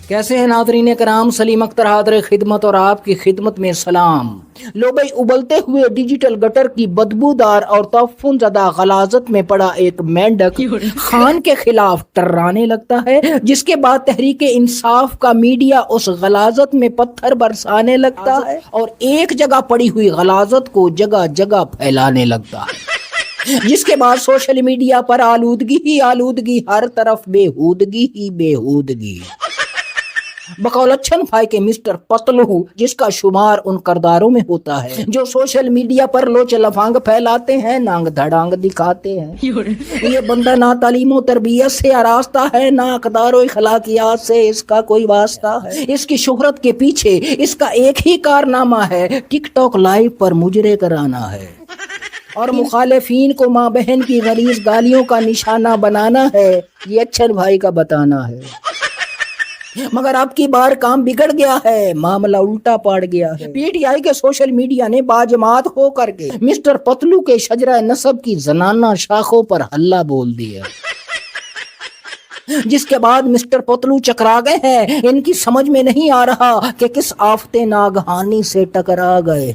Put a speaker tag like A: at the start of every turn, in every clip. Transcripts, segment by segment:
A: کیسے ہیں ناظرین کرام، سلیم اختر حاضر خدمت اور آپ کی خدمت میں سلام۔ لو بھائی، ابلتے ہوئے ڈیجیٹل گٹر کی بدبودار اور تعفن زدہ غلاظت میں پڑا ایک مینڈک خان کے خلاف ٹرانے لگتا ہے، جس کے بعد تحریک انصاف کا میڈیا اس غلاظت میں پتھر برسانے لگتا ہے اور ایک جگہ پڑی ہوئی غلاظت کو جگہ جگہ پھیلانے لگتا ہے، جس کے بعد سوشل میڈیا پر آلودگی ہی آلودگی، ہر طرف بےہودگی ہی بےہودگی۔ بقول اچھن بھائی کے مسٹر پتلو، جس کا شمار ان کرداروں میں ہوتا ہے جو سوشل میڈیا پر لوچ لفانگ پھیلاتے ہیں، نانگ دھڑانگ دکھاتے ہیں۔ یہ بندہ نہ تعلیم و تربیت سے آراستہ ہے، نہ اقدار و اخلاقیات سے اس کا کوئی واسطہ ہے۔ اس کی شہرت کے پیچھے اس کا ایک ہی کارنامہ ہے، ٹک ٹاک لائیو پر مجرے کرانا ہے اور مخالفین کو ماں بہن کی غلیظ گالیوں کا نشانہ بنانا ہے۔ یہ اچھن بھائی کا بتانا ہے، مگر اب کی بار کام بگڑ گیا ہے، معاملہ الٹا پاڑ گیا ہے۔ پی ٹی آئی کے سوشل میڈیا نے باجماعت ہو کر کے مسٹر پتلو کے شجرہ نسب کی زنانہ شاخوں پر حلہ بول دیا، جس کے بعد مسٹر پتلو چکرا گئے ہیں۔ ان کی سمجھ میں نہیں آ رہا کہ کس آفت ناگہانی سے ٹکرا گئے،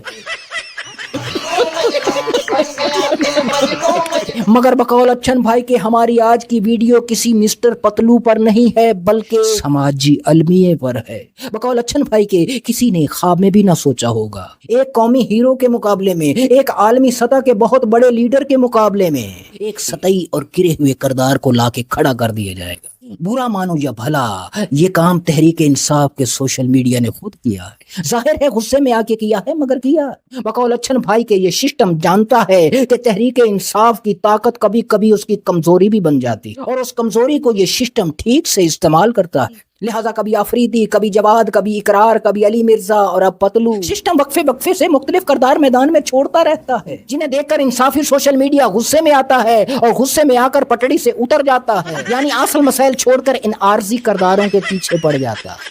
A: مگر بقول اچھن بھائی کے ہماری آج کی ویڈیو کسی مسٹر پتلو پر نہیں ہے بلکہ سماجی المیے پر ہے۔ بقول اچھن بھائی کے کسی نے خواب میں بھی نہ سوچا ہوگا ایک قومی ہیرو کے مقابلے میں، ایک عالمی سطح کے بہت بڑے لیڈر کے مقابلے میں ایک سطحی اور گرے ہوئے کردار کو لا کے کھڑا کر دیا جائے گا۔ برا مانو یا بھلا، یہ کام تحریک انصاف کے سوشل میڈیا نے خود کیا ہے۔ ظاہر ہے غصے میں آ کے کیا ہے، مگر کیا۔ بقول اچھن بھائی کے یہ سسٹم جانتا ہے کہ تحریک انصاف کی طاقت کبھی کبھی اس کی کمزوری بھی بن جاتی، اور اس کمزوری کو یہ سسٹم ٹھیک سے استعمال کرتا ہے۔ لہذا کبھی آفریدی، کبھی جواد، کبھی اقرار، کبھی علی مرزا اور اب پتلو، سسٹم وقفے وقفے سے مختلف کردار میدان میں چھوڑتا رہتا ہے، جنہیں دیکھ کر انصافی سوشل میڈیا غصے میں آتا ہے اور غصے میں آ کر پٹڑی سے اتر جاتا ہے، یعنی اصل مسائل چھوڑ کر ان عارضی کرداروں کے پیچھے پڑ جاتا ہے۔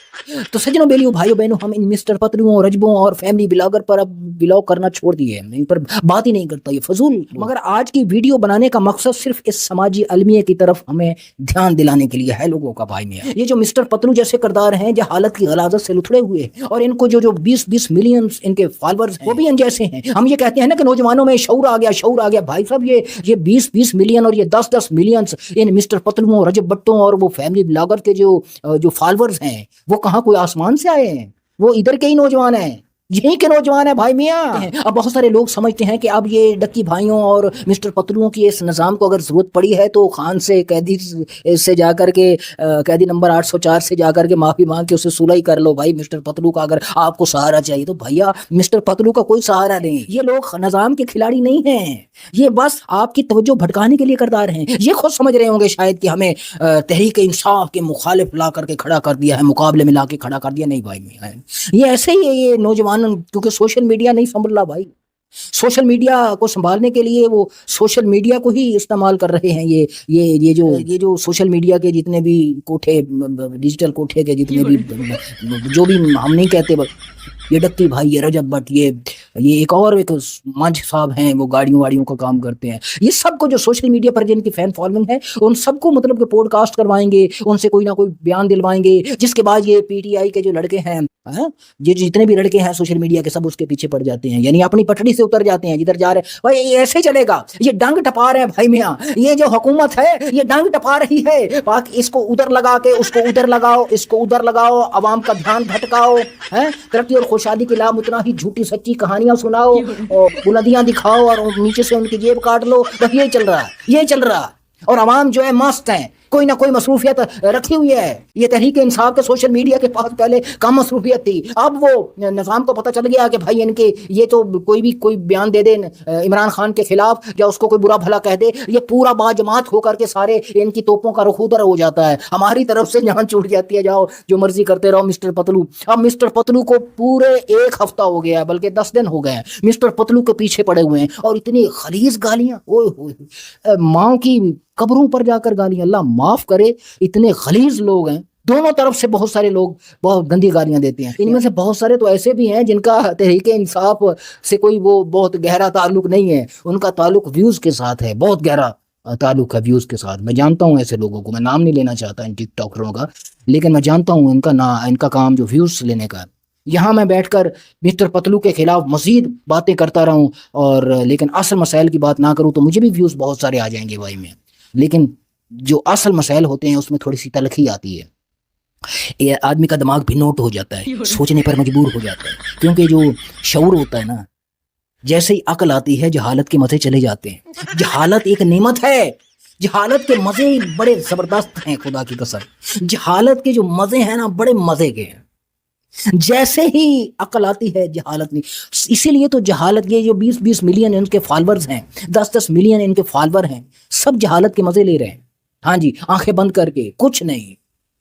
A: تو سجنوں، بیلیوں، بھائیوں بہنوں، ہم ان مسٹر پتلوؤں، رجبوں اور فیملی بلاگر پر اب بلاگ کرنا چھوڑ دیے ہیں، ان پر بات ہی نہیں کرتا، یہ فضول۔ مگر آج کی ویڈیو بنانے کا مقصد صرف اس سماجی المیے کی طرف ہمیں دھیان دلانے کے لیے ہے لوگوں کا۔ بھائی میاں، یہ جو مسٹر پتلو جیسے کردار ہیں، جو حالت کی غلاظت سے لتھڑے ہوئے ہیں، اور ان کو جو 20 ملین ان کے فالوورز ہیں، وہ بھی ان جیسے ہیں۔ ہم یہ کہتے ہیں نا کہ نوجوانوں میں شعور آ گیا، شعور آ گیا۔ بھائی صاحب، یہ 20 ملین اور یہ 10 ملینز ان مسٹر پتلوؤں، رجب بٹوں اور وہ فیملی بلاگر کے جو فالوورز ہیں، وہ کہاں کوئی آسمان سے آئے ہیں؟ وہ ادھر کے ہی نوجوان ہیں، یہیں کے نوجوان ہیں بھائی میاں۔ اب بہت سارے لوگ سمجھتے ہیں کہ اب یہ ڈکی بھائیوں اور مسٹر پتلوؤں کی اس نظام کو اگر ضرورت پڑی ہے تو خان سے قیدی سے جا کر کے قیدی نمبر 804 سے جا کر کے معافی مانگ کے اسے صلح ہی کر لو۔ بھائی مسٹر پتلو کا اگر آپ کو سہارا چاہیے تو بھیا مسٹر پتلو کا کوئی سہارا نہیں۔ یہ لوگ نظام کے کھلاڑی نہیں ہیں، یہ بس آپ کی توجہ بھٹکانے کے لیے کردار ہیں۔ یہ خود سمجھ رہے ہوں گے شاید کہ ہمیں تحریک انصاف کے مخالف لا کر کے کھڑا کر دیا ہے، مقابلے میں لا کے کھڑا کر دیا۔ نہیں بھائی میاں، یہ ایسے ہی ہے یہ نوجوان، کیونکہ سوشل میڈیا نہیں سنبھل رہا بھائی۔ سوشل میڈیا کو سنبھالنے کے لیے وہ سوشل میڈیا کو ہی استعمال کر رہے ہیں۔ یہ جو سوشل میڈیا کے جتنے بھی کوٹھے، ڈیجیٹل کوٹھے کے جتنے بھی، جو بھی ہم نہیں کہتے، یہ ڈکی بھائی، یہ رجب بٹ، یہ ایک منچ صاحب ہیں، وہ گاڑیوں کا کام کرتے ہیں۔ یہ سب کو جو سوشل میڈیا پر جن کی فین فالوئنگ ہے، ان سب کو مطلب کہ پوڈ کاسٹ کروائیں گے، ان سے کوئی نہ کوئی بیان دلوائیں گے، جس کے بعد یہ پی ٹی آئی کے جو لڑکے ہیں، یہ جتنے بھی لڑکے ہیں سوشل میڈیا کے، سب اس کے پیچھے پڑ جاتے ہیں، یعنی اپنی پٹڑی سے اتر جاتے ہیں جدھر جا رہے ہیں۔ بھائی یہ ایسے چلے گا، یہ ڈنگ ٹپا رہے ہیں بھائی میاں، یہ جو حکومت ہے یہ ڈنگ ٹپا رہی ہے۔ اس کو ادھر لگا کے اس کو ادھر لگاؤ، اس کو ادھر لگاؤ، عوام کا دھیان بھٹکاؤ، ترقی اور خوشحالی کے نام اتنا ہی جھوٹی سچی کہانیاں سناؤ اور بلندیاں دکھاؤ اور نیچے سے ان کی جیب کاٹ لو۔ بس یہ چل رہا ہے، اور عوام جو ہے مست ہیں، کوئی نہ کوئی مصروفیت رکھی ہوئی ہے۔ یہ تحریک انصاف کے سوشل میڈیا کے پاس پہلے کم مصروفیت تھی، اب وہ نظام کو پتہ چل گیا کہ بھائی ان کے یہ تو کوئی بیان دے دے عمران خان کے خلاف یا اس کو کوئی برا بھلا کہہ دے، یہ پورا باجماعت ہو کر کے سارے ان کی توپوں کا رخ ادھر ہو جاتا ہے، ہماری طرف سے جان چھوٹ جاتی ہے، جاؤ جو مرضی کرتے رہو مسٹر پتلو۔ اب مسٹر پتلو کو پورے 1 ہفتہ ہو گیا، بلکہ 10 دن ہو گئے ہیں، مسٹر پتلو کے پیچھے پڑے ہوئے ہیں، اور اتنی خلیظ گالیاں، اوئے ہوئے، ماں کی قبروں پر جا کر گالیاں، اللہ معاف کرے، اتنے غلیظ لوگ ہیں۔ دونوں طرف سے بہت سارے لوگ بہت گندی گالیاں دیتے ہیں، ان میں سے بہت سارے تو ایسے بھی ہیں جن کا تحریک انصاف سے کوئی وہ بہت گہرا تعلق نہیں ہے، ان کا تعلق ویوز کے ساتھ ہے، بہت گہرا۔ تعلق ہے ویوز کے ساتھ. میں جانتا ہوں ایسے لوگوں کو, میں نام نہیں لینا چاہتا ان ٹک ٹاکروں کا, لیکن میں جانتا ہوں ان کا کام جو ویوز لینے کا. یہاں میں بیٹھ کر مسٹر پتلو کے خلاف مزید باتیں کرتا رہوں اور لیکن اصل مسائل کی بات نہ کروں تو مجھے بھی ویوز بہت سارے آ جائیں گے بھائی میں. لیکن جو اصل مسائل ہوتے ہیں اس میں تھوڑی سی تلخی آتی ہے, یہ آدمی کا دماغ بھی نوٹ ہو جاتا ہے, سوچنے پر مجبور ہو جاتا ہے, کیونکہ جو شعور ہوتا ہے نا, جیسے ہی عقل آتی ہے جہالت کے مزے چلے جاتے ہیں. جہالت ایک نعمت ہے, جہالت کے مزے بڑے زبردست ہیں, خدا کی قسم جہالت کے جو مزے ہیں نا بڑے مزے کے ہیں. جیسے ہی عقل آتی ہے جہالت نہیں. اسی لیے تو جہالت, یہ جو 20 ملین ان کے فالورز ہیں, 10 ملین ان کے فالور ہیں, سب جہالت کے مزے لے رہے ہیں. ہاں جی, آنکھیں بند کر کے, کچھ نہیں.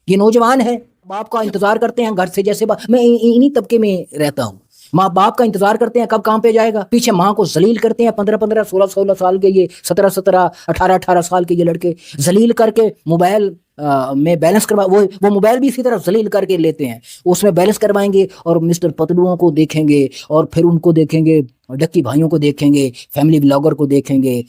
A: یہ نوجوان ہے, باپ کا انتظار کرتے ہیں گھر سے, جیسے میں انہی طبقے میں رہتا ہوں. ماں باپ کا انتظار کرتے ہیں کب کام پہ جائے گا, پیچھے ماں کو ذلیل کرتے ہیں. 15 16 سال کے, یہ 17 18 سال کے یہ لڑکے ذلیل کر کے موبائل میں بیلنس کروا, وہ موبائل بھی اسی طرح ذلیل کر کے لیتے ہیں, اس میں بیلنس کروائیں گے اور مسٹر پتلوؤں کو دیکھیں گے, اور پھر ان کو دیکھیں گے, ڈکی بھائیوں کو دیکھیں گے, فیملی بلاگر کو دیکھیں گے.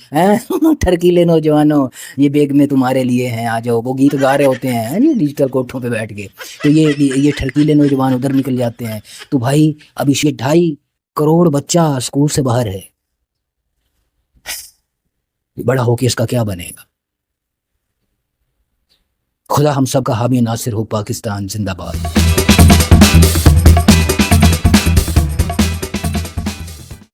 A: ٹھرکیلے نوجوانوں یہ بیگ میں تمہارے لیے ہیں, آ جاؤ, وہ گیت گا رہے ہوتے ہیں ڈیجیٹل کوٹھوں پہ بیٹھ کے. تو یہ ٹھرکیلے نوجوان ادھر نکل جاتے ہیں. تو بھائی اب یہ 2.5 کروڑ بچہ اسکول سے باہر ہے, بڑا ہو کے اس کا کیا بنے گا؟ خدا ہم سب کا حامی ناصر ہو. پاکستان زندہ باد.